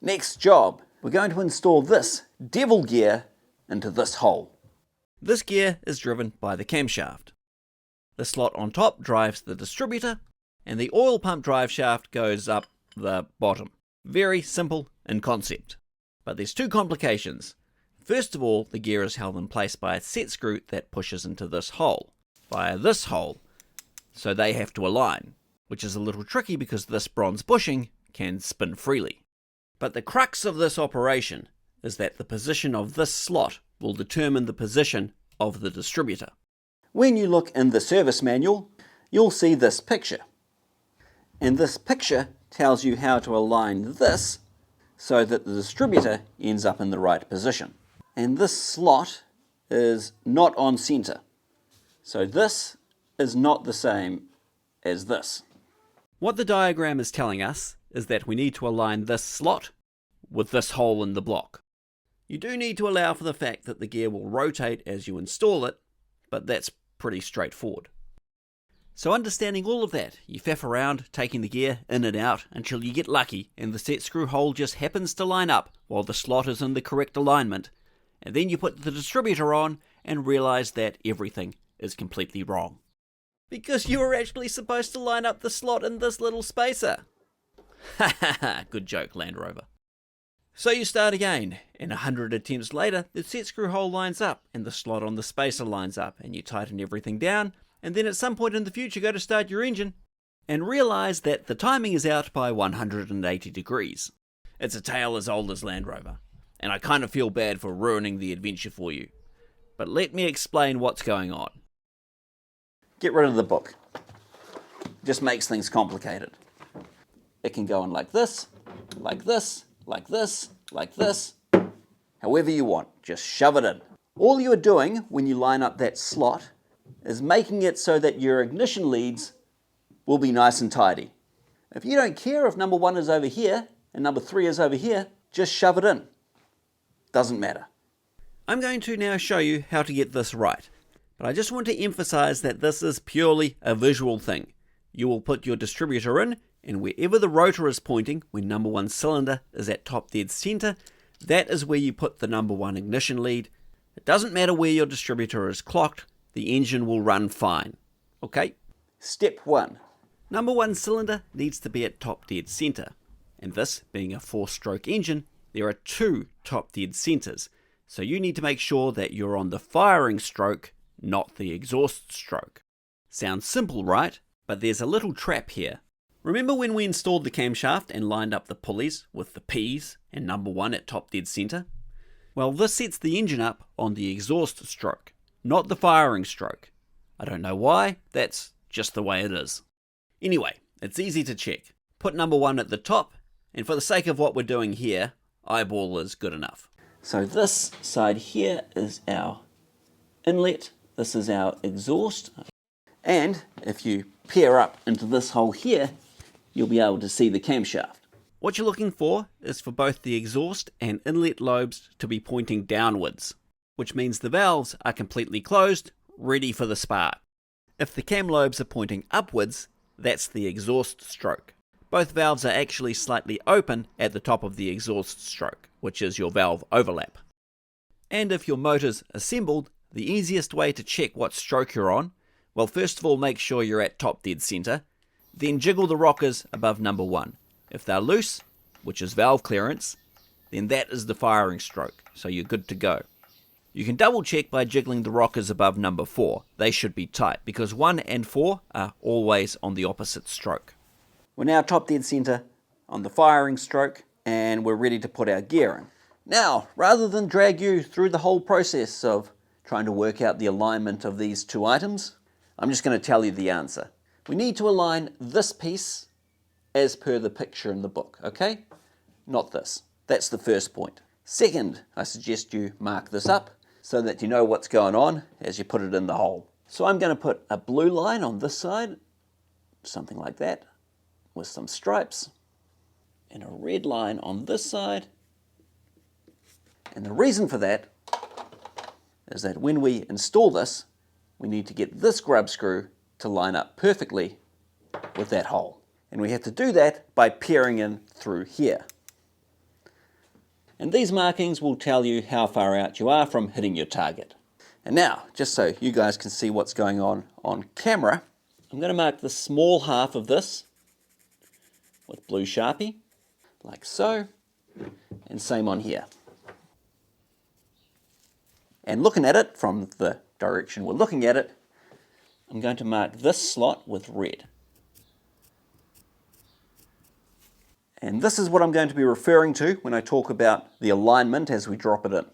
Next job, we're going to install this devil gear into this hole. This gear is driven by the camshaft. The slot on top drives the distributor, and the oil pump drive shaft goes up the bottom. Very simple in concept. But there's two complications. First of all, the gear is held in place by a set screw that pushes into this hole, via this hole, so they have to align, which is a little tricky because this bronze bushing can spin freely. But the crux of this operation is that the position of this slot will determine the position of the distributor. When you look in the service manual, you'll see this picture. And this picture tells you how to align this so that the distributor ends up in the right position. And this slot is not on center. So this is not the same as this. What the diagram is telling us is that we need to align this slot with this hole in the block. You do need to allow for the fact that the gear will rotate as you install it, but that's pretty straightforward. So understanding all of that, you faff around taking the gear in and out until you get lucky and the set screw hole just happens to line up while the slot is in the correct alignment, and then you put the distributor on and realize that everything is completely wrong. Because you were actually supposed to line up the slot in this little spacer. Ha ha ha, good joke, Land Rover. So you start again, and 100 attempts later, the set screw hole lines up, and the slot on the spacer lines up, and you tighten everything down, and then at some point in the future go to start your engine, and realise that the timing is out by 180 degrees. It's a tale as old as Land Rover, and I kind of feel bad for ruining the adventure for you. But let me explain what's going on. Get rid of the book. Just makes things complicated. It can go on like this, like this, like this, like this, however you want, just shove it in. All you're doing when you line up that slot is making it so that your ignition leads will be nice and tidy. If you don't care if number 1 is over here and number 3 is over here, just shove it in. Doesn't matter. I'm going to now show you how to get this right, but I just want to emphasize that this is purely a visual thing. You will put your distributor in, and wherever the rotor is pointing when number 1 cylinder is at top dead center, that is where you put the number 1 ignition lead. It doesn't matter where your distributor is clocked, the engine will run fine. Okay? Step 1. Number 1 cylinder needs to be at top dead center, and this being a 4-stroke engine, there are 2 top dead centers, so you need to make sure that you're on the firing stroke, not the exhaust stroke. Sounds simple, right? But there's a little trap here. Remember when we installed the camshaft and lined up the pulleys with the P's and number 1 at top dead center? Well, this sets the engine up on the exhaust stroke, not the firing stroke. I don't know why, that's just the way it is. Anyway, it's easy to check. Put number 1 at the top, and for the sake of what we're doing here, eyeball is good enough. So this side here is our inlet, this is our exhaust, and if you peer up into this hole here, you'll be able to see the camshaft. What you're looking for is for both the exhaust and inlet lobes to be pointing downwards, which means the valves are completely closed, ready for the spark. If the cam lobes are pointing upwards, that's the exhaust stroke. Both valves are actually slightly open at the top of the exhaust stroke, which is your valve overlap. And if your motor's assembled, the easiest way to check what stroke you're on, well, first of all, make sure you're at top dead center, then jiggle the rockers above number 1. If they're loose, which is valve clearance, then that is the firing stroke, so you're good to go. You can double check by jiggling the rockers above number 4. They should be tight, because 1 and 4 are always on the opposite stroke. We're now top dead center on the firing stroke, and we're ready to put our gear in. Now, rather than drag you through the whole process of trying to work out the alignment of these 2 items, I'm just going to tell you the answer. We need to align this piece as per the picture in the book, okay? Not this. That's the first point. Second, I suggest you mark this up so that you know what's going on as you put it in the hole. So I'm going to put a blue line on this side, something like that, with some stripes, and a red line on this side. And the reason for that is that when we install this, we need to get this grub screw to line up perfectly with that hole. And we have to do that by peering in through here. And these markings will tell you how far out you are from hitting your target. And now, just so you guys can see what's going on camera, I'm going to mark the small half of this with blue Sharpie, like so, and same on here. And looking at it from the direction we're looking at it, I'm going to mark this slot with red. And this is what I'm going to be referring to when I talk about the alignment as we drop it in.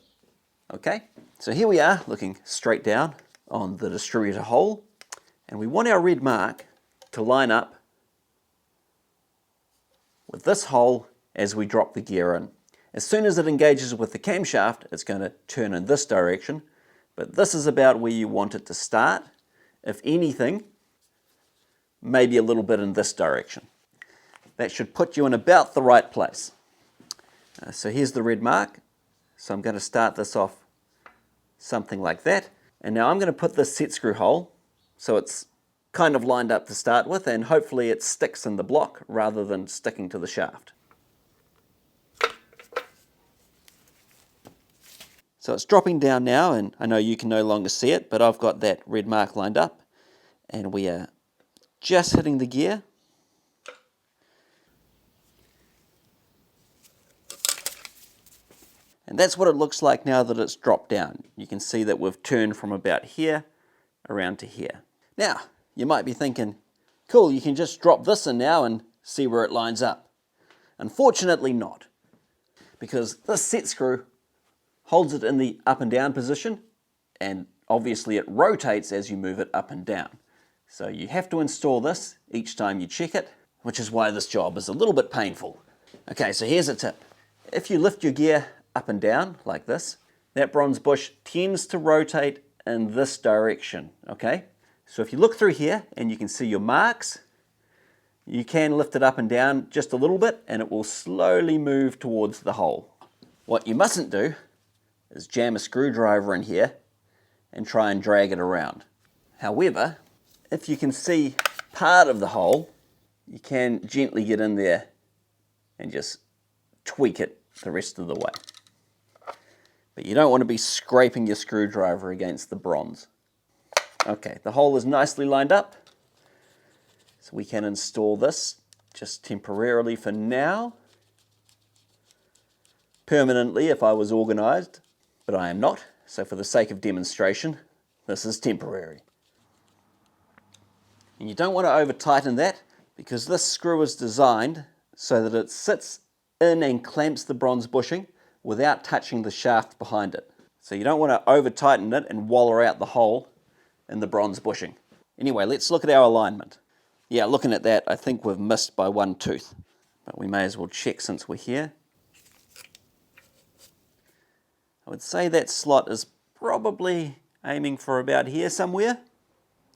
Okay, so here we are looking straight down on the distributor hole, and we want our red mark to line up with this hole as we drop the gear in. As soon as it engages with the camshaft, it's going to turn in this direction, but this is about where you want it to start. If anything, maybe a little bit in this direction. That should put you in about the right place. So here's the red mark. So I'm going to start this off something like that. And now I'm going to put this set screw hole so it's kind of lined up to start with, and hopefully it sticks in the block rather than sticking to the shaft. So it's dropping down now, and I know you can no longer see it, but I've got that red mark lined up, and we are just hitting the gear. And that's what it looks like now that it's dropped down. You can see that we've turned from about here around to here. Now, you might be thinking, cool, you can just drop this in now and see where it lines up. Unfortunately not, because this set screw holds it in the up and down position, and obviously it rotates as you move it up and down. So you have to install this each time you check it, which is why this job is a little bit painful. Okay, so here's a tip. If you lift your gear up and down like this, that bronze bush tends to rotate in this direction, okay? So if you look through here and you can see your marks, you can lift it up and down just a little bit and it will slowly move towards the hole. What you mustn't do is jam a screwdriver in here and try and drag it around. However, if you can see part of the hole, you can gently get in there and just tweak it the rest of the way. But you don't want to be scraping your screwdriver against the bronze. Okay, the hole is nicely lined up, so we can install this just temporarily for now. Permanently if I was organized, but I am not, so for the sake of demonstration, this is temporary. And you don't want to over tighten that, because this screw is designed so that it sits in and clamps the bronze bushing without touching the shaft behind it. So you don't want to over tighten it and waller out the hole in the bronze bushing. Anyway, let's look at our alignment. Yeah, looking at that, I think we've missed by one tooth, but we may as well check since we're here. I would say that slot is probably aiming for about here somewhere.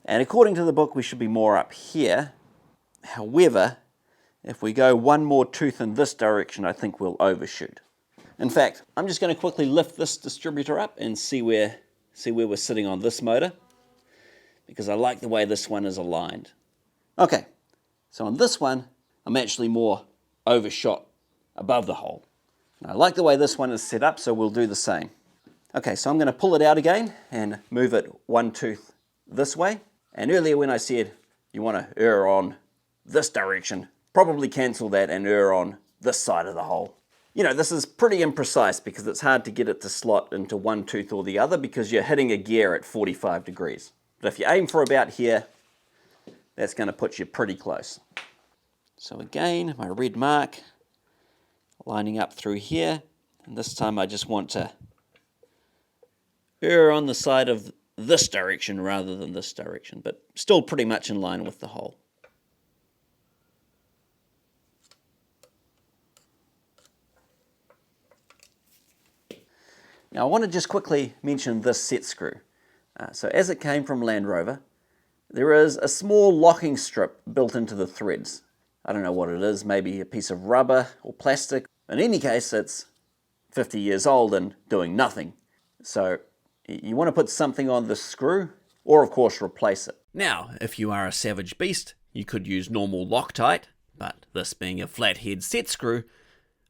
And according to the book, we should be more up here. However, if we go one more tooth in this direction, I think we'll overshoot. In fact, I'm just going to quickly lift this distributor up and see where we're sitting on this motor, because I like the way this one is aligned. Okay, so on this one, I'm actually more overshot above the hole. And I like the way this one is set up, so we'll do the same. Okay, so I'm going to pull it out again and move it one tooth this way. And earlier when I said you want to err on this direction, probably cancel that and err on this side of the hole. You know, this is pretty imprecise because it's hard to get it to slot into one tooth or the other because you're hitting a gear at 45 degrees. But if you aim for about here, that's going to put you pretty close. So again, my red mark lining up through here, and this time I just want to err on the side of this direction rather than this direction, but still pretty much in line with the hole. Now I want to just quickly mention this set screw. So as it came from Land Rover, there is a small locking strip built into the threads. I don't know what it is, maybe a piece of rubber or plastic. In any case, it's 50 years old and doing nothing. So you want to put something on the screw, or of course replace it. Now, if you are a savage beast, you could use normal Loctite, but this being a flathead set screw,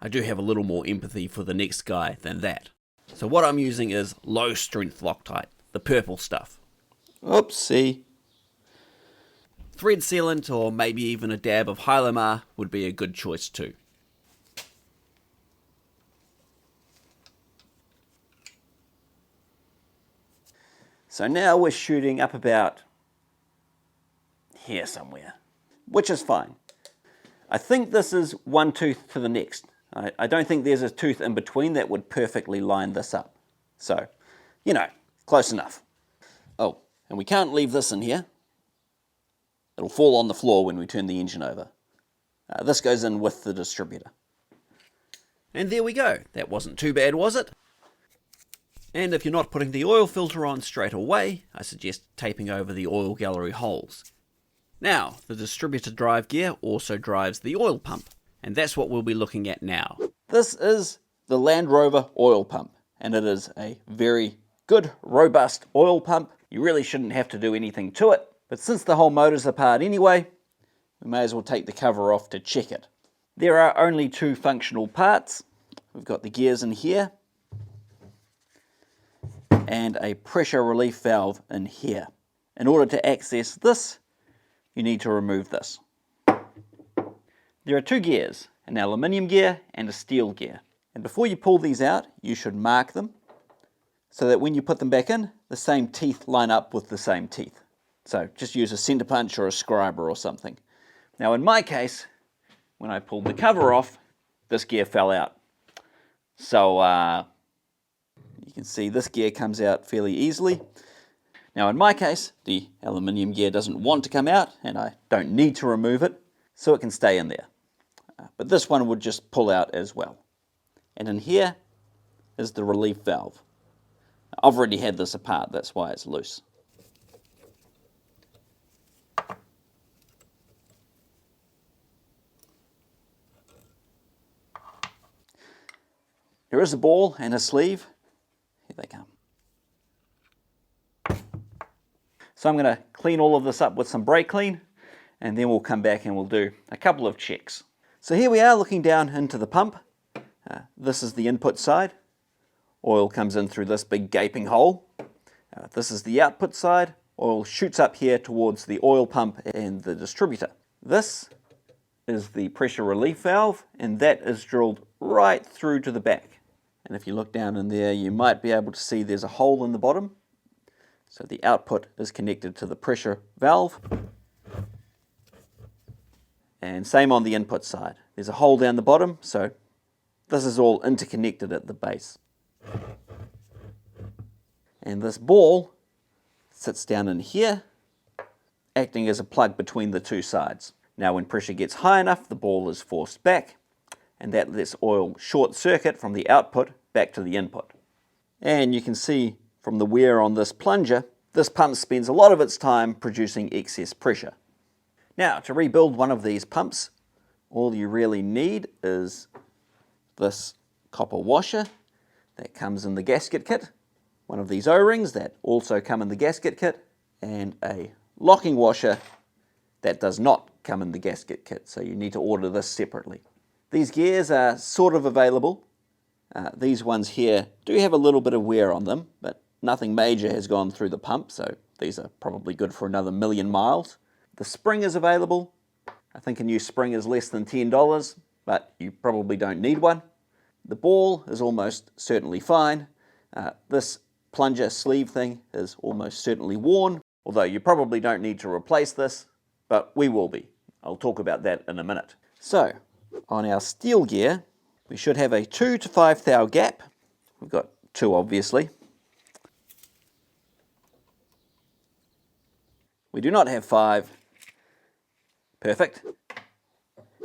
I do have a little more empathy for the next guy than that. So what I'm using is low strength Loctite, the purple stuff. Oopsie. Thread sealant or maybe even a dab of Hylamar would be a good choice too. So now we're shooting up about here somewhere, which is fine. I think this is one tooth to the next. I don't think there's a tooth in between that would perfectly line this up. So, you know, close enough. Oh, and we can't leave this in here. It'll fall on the floor when we turn the engine over. This goes in with the distributor. And there we go. That wasn't too bad, was it? And if you're not putting the oil filter on straight away, I suggest taping over the oil gallery holes. Now, the distributor drive gear also drives the oil pump, and that's what we'll be looking at now. This is the Land Rover oil pump, and it is a very good, robust oil pump. You really shouldn't have to do anything to it, but since the whole motor's apart anyway, we may as well take the cover off to check it. There are only two functional parts. We've got the gears in here, and a pressure relief valve in here. In order to access this, you need to remove this. There are two gears, an aluminium gear and a steel gear. And before you pull these out, you should mark them so that when you put them back in, the same teeth line up with the same teeth. So just use a center punch or a scriber or something. Now in my case, when I pulled the cover off, this gear fell out. So you can see this gear comes out fairly easily. Now in my case, the aluminium gear doesn't want to come out and I don't need to remove it, so it can stay in there. But this one would just pull out as well. And in here is the relief valve. I've already had this apart, that's why it's loose. There is a ball and a sleeve. Here they come. So I'm going to clean all of this up with some brake clean, and then we'll come back and we'll do a couple of checks. So here we are looking down into the pump. This is the input side. Oil comes in through this big gaping hole. This is the output side. Oil shoots up here towards the oil pump and the distributor. This is the pressure relief valve, and that is drilled right through to the back. And if you look down in there, you might be able to see there's a hole in the bottom. So the output is connected to the pressure valve. And same on the input side. There's a hole down the bottom, so this is all interconnected at the base. And this ball sits down in here, acting as a plug between the two sides. Now when pressure gets high enough, the ball is forced back, and that lets oil short circuit from the output back to the input. And you can see from the wear on this plunger, this pump spends a lot of its time producing excess pressure. Now, to rebuild one of these pumps, all you really need is this copper washer that comes in the gasket kit, one of these O-rings that also come in the gasket kit, and a locking washer that does not come in the gasket kit, so you need to order this separately. These gears are sort of available. These ones here do have a little bit of wear on them, but nothing major has gone through the pump, so these are probably good for another 1,000,000 miles. The spring is available. I think a new spring is less than $10, but you probably don't need one. The ball is almost certainly fine. This plunger sleeve thing is almost certainly worn, although you probably don't need to replace this, but we will be. I'll talk about that in a minute. So, on our steel gear, we should have a 2 to 5 thou gap. We've got 2 obviously. We do not have 5. Perfect.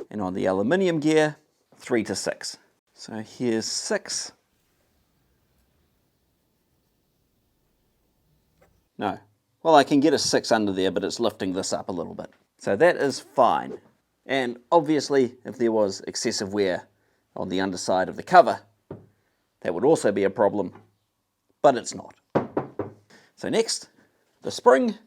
And on the aluminium gear, 3 to 6. So here's 6. No. Well, I can get a 6 under there, but it's lifting this up a little bit. So that is fine. And obviously, if there was excessive wear on the underside of the cover, that would also be a problem, but it's not. So next, the spring.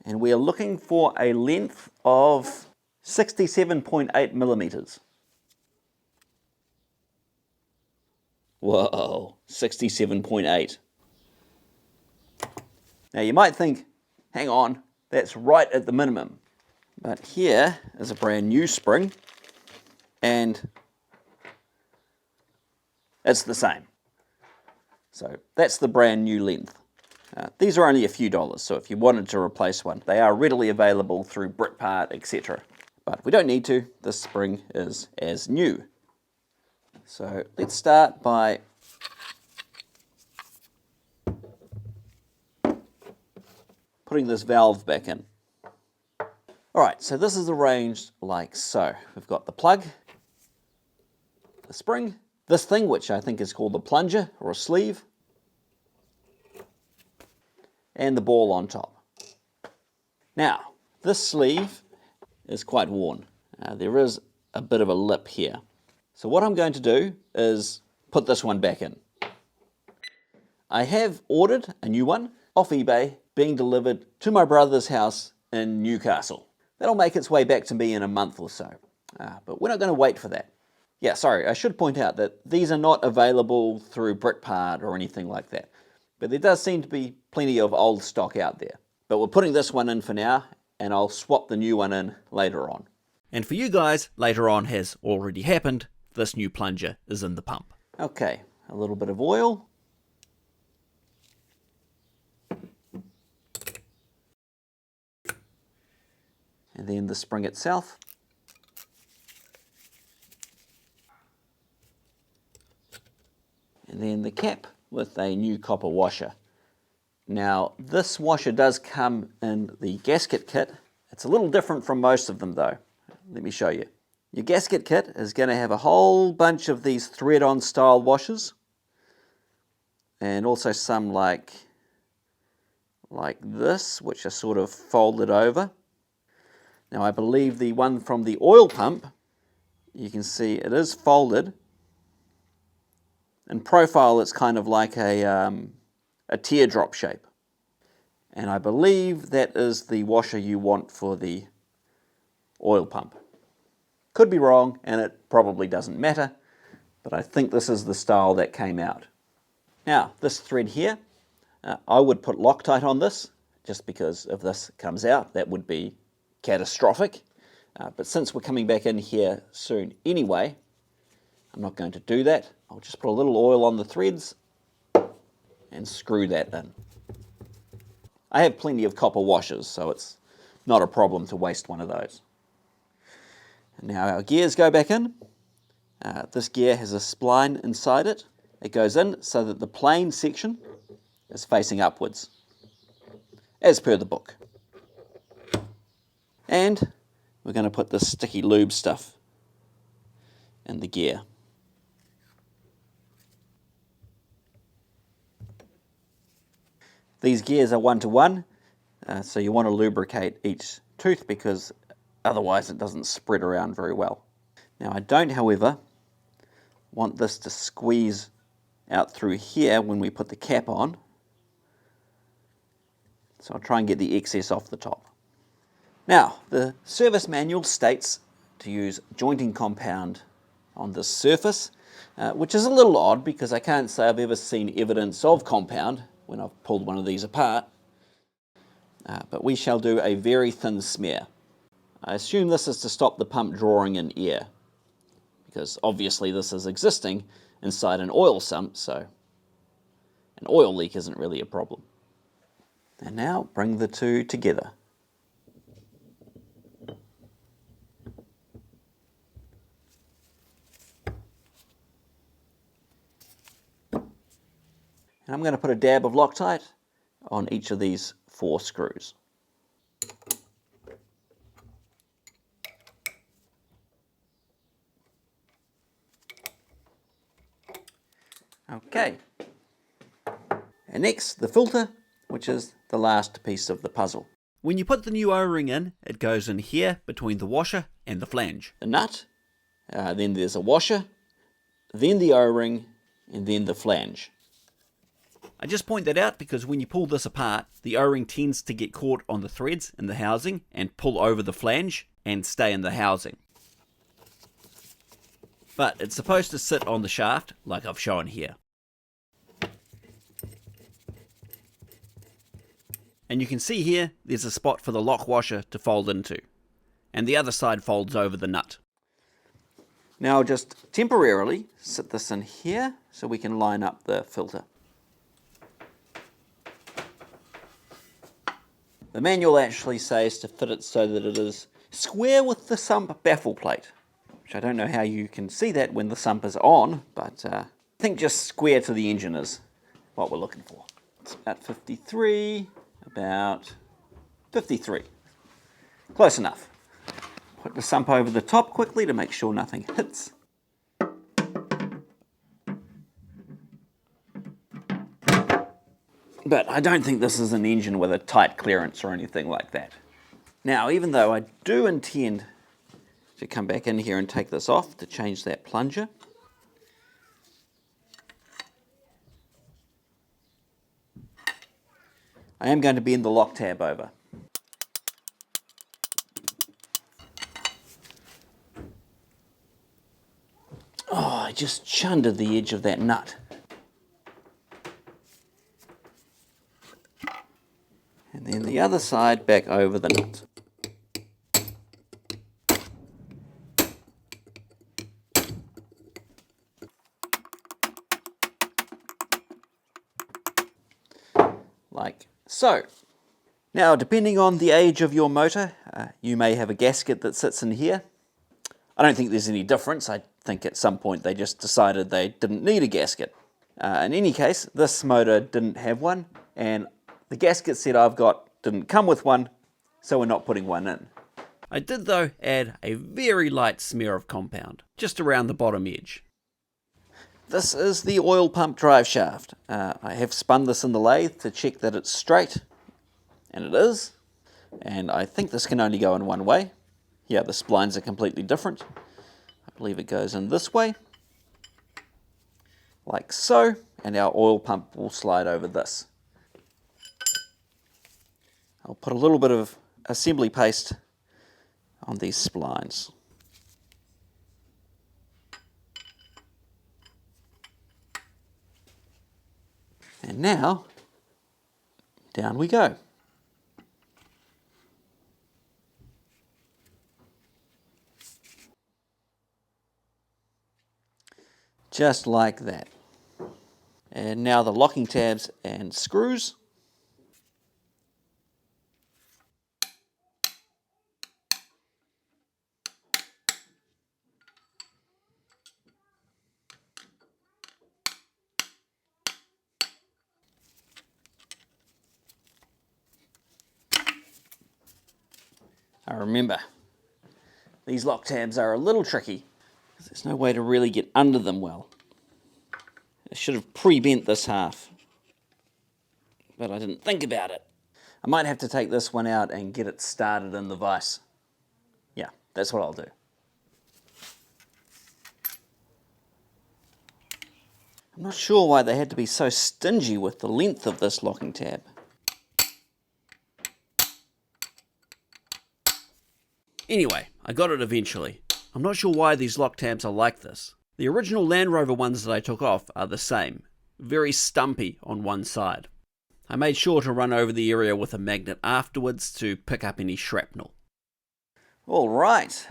And we are looking for a length of 67.8 millimeters. Whoa, 67.8. Now you might think, hang on, that's right at the minimum. But here is a brand new spring, and it's the same. So that's the brand new length. These are only a few dollars, so if you wanted to replace one, they are readily available through Britpart, etc. But we don't need to. This spring is as new. So let's start by putting this valve back in. Alright, so this is arranged like so. We've got the plug, the spring, this thing which I think is called the plunger or a sleeve, and the ball on top. Now, this sleeve is quite worn. There is a bit of a lip here. So what I'm going to do is put this one back in. I have ordered a new one off eBay, being delivered to my brother's house in Newcastle. That'll make its way back to me in a month or so. But we're not going to wait for that. Yeah, sorry, I should point out that these are not available through Britpart or anything like that. But there does seem to be plenty of old stock out there. But we're putting this one in for now, and I'll swap the new one in later on. And for you guys, later on has already happened. This new plunger is in the pump. Okay, a little bit of oil. And then the spring itself. And then the cap with a new copper washer. Now, this washer does come in the gasket kit. It's a little different from most of them though. Let me show you. Your gasket kit is going to have a whole bunch of these thread-on style washers. And also some like this, which are sort of folded over. Now, I believe the one from the oil pump, you can see it is folded. In profile, it's kind of like a teardrop shape. And I believe that is the washer you want for the oil pump. Could be wrong, and it probably doesn't matter, but I think this is the style that came out. Now, this thread here, I would put Loctite on this, just because if this comes out, that would be catastrophic. But since we're coming back in here soon anyway, I'm not going to do that. I'll just put a little oil on the threads and screw that in. I have plenty of copper washers, so it's not a problem to waste one of those. And now our gears go back in. This gear has a spline inside it. It goes in so that the plain section is facing upwards, as per the book. And we're going to put this sticky lube stuff in the gear. These gears are 1-to-1, so you want to lubricate each tooth because otherwise it doesn't spread around very well. Now I don't, however, want this to squeeze out through here when we put the cap on, so I'll try and get the excess off the top. Now, the service manual states to use jointing compound on this surface, which is a little odd because I can't say I've ever seen evidence of compound when I've pulled one of these apart, but we shall do a very thin smear. I assume this is to stop the pump drawing in air, because obviously this is existing inside an oil sump, so an oil leak isn't really a problem. And now bring the two together. And I'm going to put a dab of Loctite on each of these 4 screws. Okay. And next, the filter, which is the last piece of the puzzle. When you put the new O-ring in, it goes in here between the washer and the flange. The nut, then there's a washer, then the O-ring, and then the flange. I just point that out because when you pull this apart, the O-ring tends to get caught on the threads in the housing and pull over the flange and stay in the housing. but it's supposed to sit on the shaft like I've shown here. And you can see here there's a spot for the lock washer to fold into, and the other side folds over the nut. Now I'll just temporarily sit this in here so we can line up the filter. The manual actually says to fit it so that it is square with the sump baffle plate, which I don't know how you can see that when the sump is on, but I think just square to the engine is what we're looking for. It's about 53, about 53. Close enough. Put the sump over the top quickly to make sure nothing hits. But I don't think this is an engine with a tight clearance or anything like that. Now, even though I do intend to come back in here and take this off to change that plunger, I am going to bend the lock tab over. Oh, I just chundered the edge of that nut. And then the other side back over the nut. Like so. Now, depending on the age of your motor, you may have a gasket that sits in here. I don't think there's any difference. I think at some point they just decided they didn't need a gasket. In any case, this motor didn't have one, and the gasket set I've got didn't come with one, so we're not putting one in. I did though add a very light smear of compound, just around the bottom edge. This is the oil pump drive shaft. I have spun this in the lathe to check that it's straight, and it is. And I think this can only go in one way. Yeah, the splines are completely different. I believe it goes in this way, like so, and our oil pump will slide over this. I'll put a little bit of assembly paste on these splines. And now, down we go. Just like that. And now the locking tabs and screws. Now remember, these lock tabs are a little tricky because there's no way to really get under them well. I should have pre-bent this half, but I didn't think about it. I might have to take this one out and get it started in the vise. Yeah, that's what I'll do. I'm not sure why they had to be so stingy with the length of this locking tab. Anyway, I got it eventually. I'm not sure why these lock tabs are like this. The original Land Rover ones that I took off are the same, very stumpy on one side. I made sure to run over the area with a magnet afterwards to pick up any shrapnel. All right.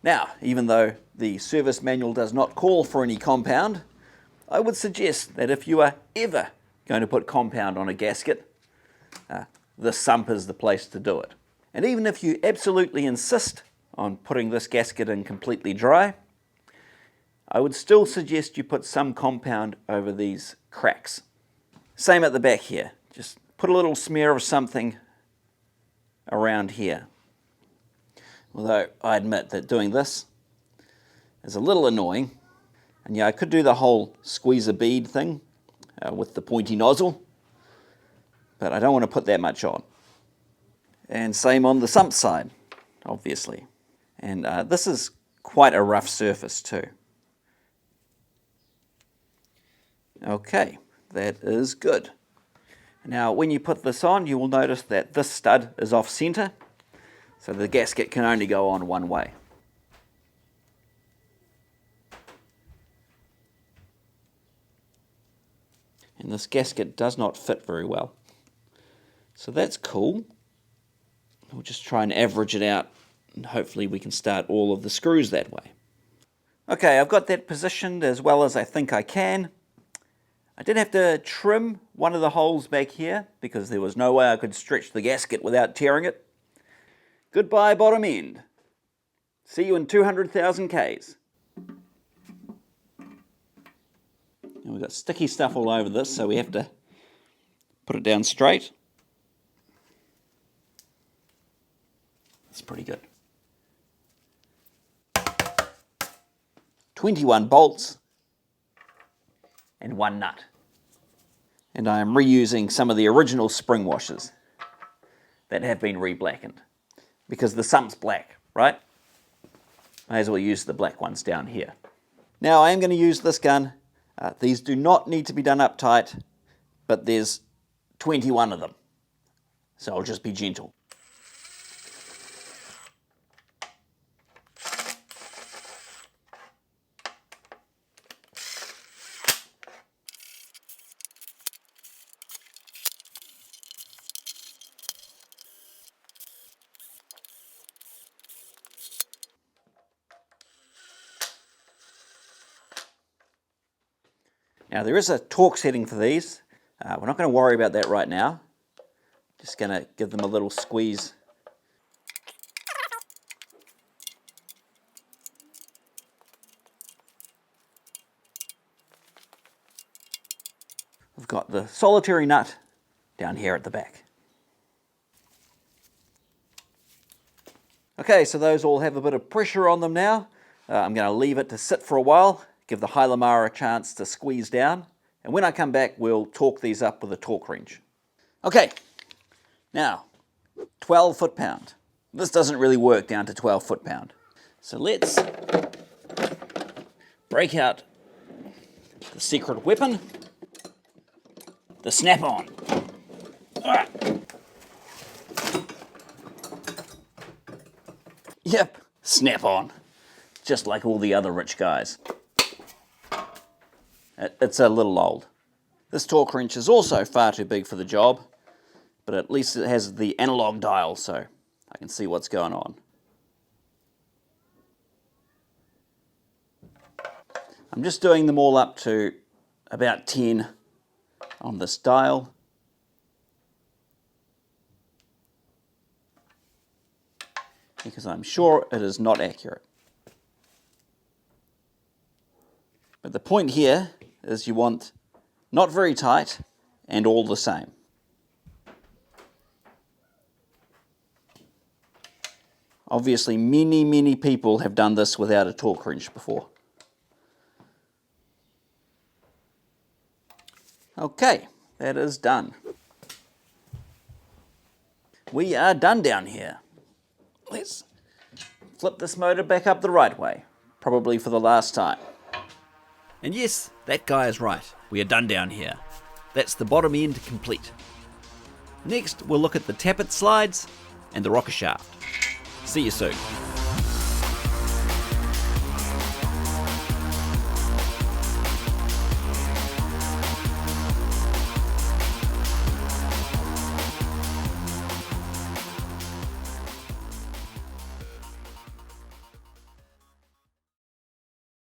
Now, even though the service manual does not call for any compound, I would suggest that if you are ever going to put compound on a gasket, the sump is the place to do it. And even if you absolutely insist on putting this gasket in completely dry, I would still suggest you put some compound over these cracks. Same at the back here. Just put a little smear of something around here. Although I admit that doing this is a little annoying. And yeah, I could do the whole squeeze a bead thing with the pointy nozzle, but I don't want to put that much on. And same on the sump side, obviously. And this is quite a rough surface too. Okay, that is good. Now when you put this on, you will notice that this stud is off center, so the gasket can only go on one way. And this gasket does not fit very well. So that's cool. We'll just try and average it out, and hopefully we can start all of the screws that way. Okay, I've got that positioned as well as I think I can. I did have to trim one of the holes back here because there was no way I could stretch the gasket without tearing it. Goodbye bottom end. See you in 200,000 Ks. And we've got sticky stuff all over this, so we have to put it down straight. It's pretty good. 21 bolts and 1 nut. And I am reusing some of the original spring washers that have been re-blackened because the sump's black, right? May as well use the black ones down here. Now I am going to use this gun. These do not need to be done up tight, but there's 21 of them. So I'll just be gentle. Now there is a torque setting for these. We're not going to worry about that right now. Just going to give them a little squeeze. We've got the solitary nut down here at the back. Okay, so those all have a bit of pressure on them now. I'm going to leave it to sit for a while. Give the Hylamara a chance to squeeze down, and when I come back we'll torque these up with a torque wrench. Okay, now 12 foot-pound. This doesn't really work down to 12 foot-pound. So let's break out the secret weapon, the snap-on. Yep, snap-on, just like all the other rich guys. It's a little old. This torque wrench is also far too big for the job, but at least it has the analog dial so I can see what's going on. I'm just doing them all up to about 10 on this dial. Because I'm sure it is not accurate. But the point here is you want not very tight and all the same. Obviously many people have done this without a torque wrench before. Okay, that is done. We are done down here. Let's flip this motor back up the right way, probably for the last time. And yes, that guy is right. We are done down here. That's the bottom end complete. Next, we'll look at the tappet slides and the rocker shaft. See you soon.